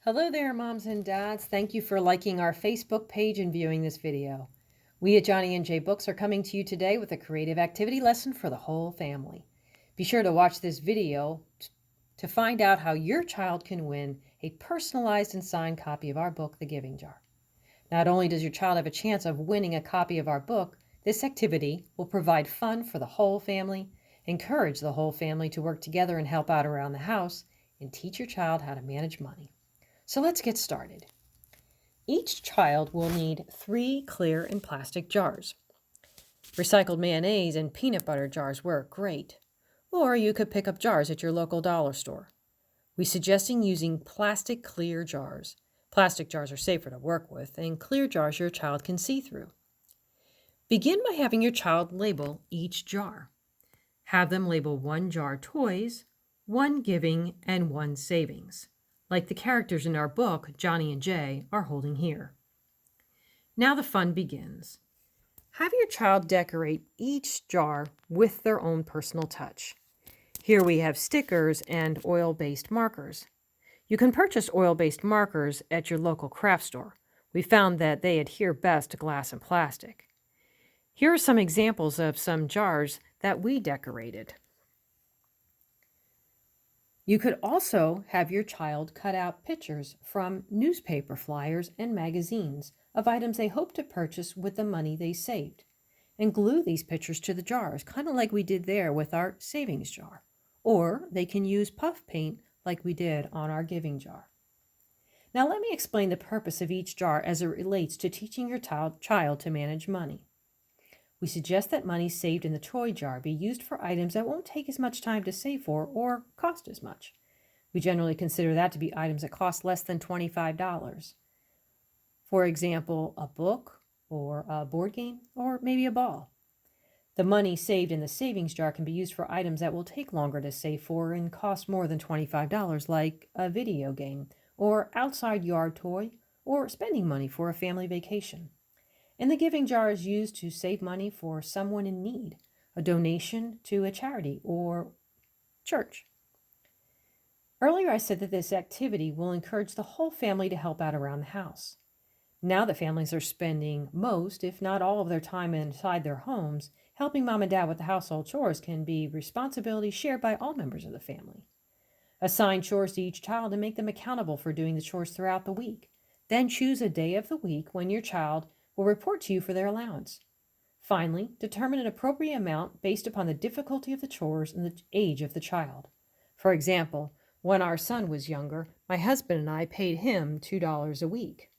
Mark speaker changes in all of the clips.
Speaker 1: Hello there, moms and dads. Thank you for liking our Facebook page and viewing this video. We at Johnny and Jay Books are coming to you today with a creative activity lesson for the whole family. Be sure to watch this video to find out how your child can win a personalized and signed copy of our book, The Giving Jar. Not only does your child have a chance of winning a copy of our book, this activity will provide fun for the whole family, encourage the whole family to work together and help out around the house, and teach your child how to manage money. So let's get started. Each child will need 3 clear and plastic jars. Recycled mayonnaise and peanut butter jars work great, or you could pick up jars at your local dollar store. We're suggesting using plastic clear jars. Plastic jars are safer to work with, and clear jars your child can see through. Begin by having your child label each jar. Have them label 1 jar toys, 1 giving, and 1 savings, like the characters in our book, Johnny and Jay, are holding here. Now the fun begins. Have your child decorate each jar with their own personal touch. Here we have stickers and oil-based markers. You can purchase oil-based markers at your local craft store. We found that they adhere best to glass and plastic. Here are some examples of some jars that we decorated. You could also have your child cut out pictures from newspaper flyers and magazines of items they hope to purchase with the money they saved, and glue these pictures to the jars, kind of like we did there with our savings jar. Or they can use puff paint like we did on our giving jar. Now let me explain the purpose of each jar as it relates to teaching your child to manage money. We suggest that money saved in the toy jar be used for items that won't take as much time to save for or cost as much. We generally consider that to be items that cost less than $25. For example, a book or a board game or maybe a ball. The money saved in the savings jar can be used for items that will take longer to save for and cost more than $25, like a video game or outside yard toy or spending money for a family vacation. And the giving jar is used to save money for someone in need, a donation to a charity or church. Earlier I said that this activity will encourage the whole family to help out around the house. Now that families are spending most, if not all, of their time inside their homes, helping mom and dad with the household chores can be responsibility shared by all members of the family. Assign chores to each child and make them accountable for doing the chores throughout the week. Then choose a day of the week when your child will report to you for their allowance. Finally, determine an appropriate amount based upon the difficulty of the chores and the age of the child. For example, when our son was younger, my husband and I paid him $2 a week.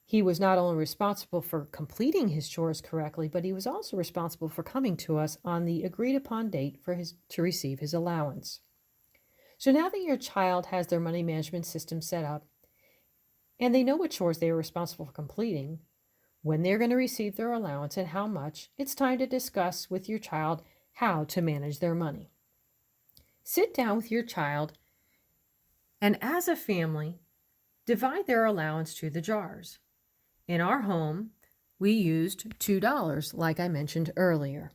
Speaker 1: He was not only responsible for completing his chores correctly, but he was also responsible for coming to us on the agreed upon date to receive his allowance. So now that your child has their money management system set up and they know what chores they are responsible for completing, when they're going to receive their allowance and how much, it's time to discuss with your child how to manage their money. Sit down with your child and as a family, divide their allowance to the jars. In our home, we used $2, like I mentioned earlier.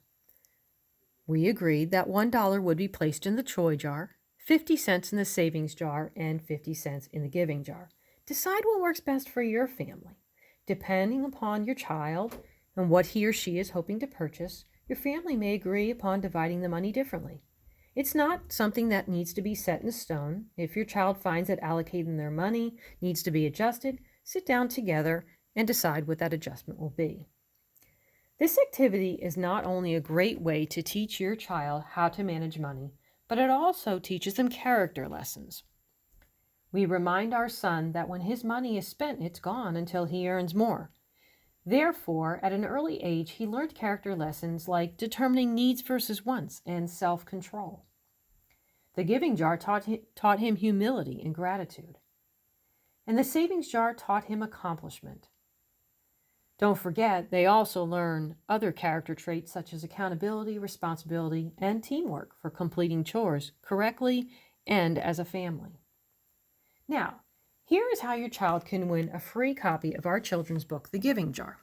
Speaker 1: We agreed that $1 would be placed in the toy jar, 50 cents in the savings jar, and 50 cents in the giving jar. Decide what works best for your family. Depending upon your child and what he or she is hoping to purchase, your family may agree upon dividing the money differently. It's not something that needs to be set in stone. If your child finds that allocating their money needs to be adjusted, sit down together and decide what that adjustment will be. This activity is not only a great way to teach your child how to manage money, but it also teaches them character lessons. We remind our son that when his money is spent, it's gone until he earns more. Therefore, at an early age, he learned character lessons like determining needs versus wants and self-control. The giving jar taught him humility and gratitude. And the savings jar taught him accomplishment. Don't forget, they also learn other character traits such as accountability, responsibility, and teamwork for completing chores correctly and as a family. Now, here is how your child can win a free copy of our children's book, The Giving Jar.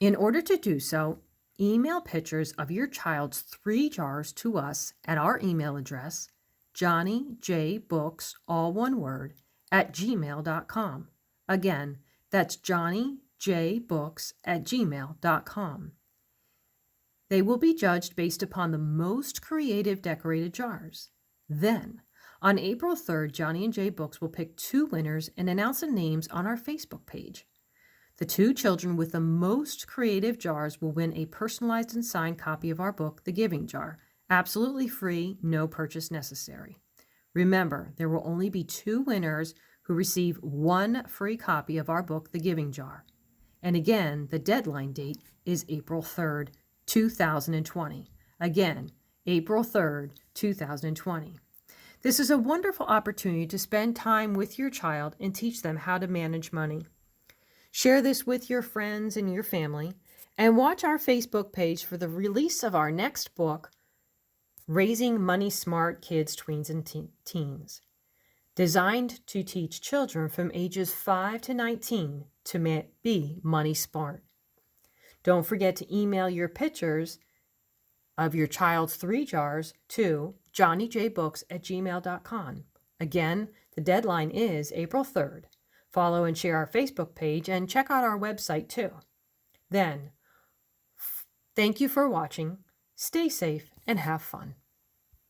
Speaker 1: In order to do so, email pictures of your child's 3 jars to us at our email address, johnnyjbooks, all one word, @gmail.com. Again, that's johnnyjbooks@gmail.com. They will be judged based upon the most creative decorated jars. Then, on April 3rd, Johnny and Jay Books will pick 2 winners and announce the names on our Facebook page. The 2 children with the most creative jars will win a personalized and signed copy of our book, The Giving Jar. Absolutely free, no purchase necessary. Remember, there will only be 2 winners who receive 1 free copy of our book, The Giving Jar. And again, the deadline date is April 3rd, 2020. Again, April 3rd, 2020. This is a wonderful opportunity to spend time with your child and teach them how to manage money. Share this with your friends and your family, and watch our Facebook page for the release of our next book, Raising Money Smart Kids, Tweens, and Teens, designed to teach children from ages 5 to 19 to be money smart. Don't forget to email your pictures of your child's 3 jars to johnnyjbooks@gmail.com. Again, the deadline is April 3rd. Follow and share our Facebook page and check out our website too. Then, thank you for watching. Stay safe and have fun.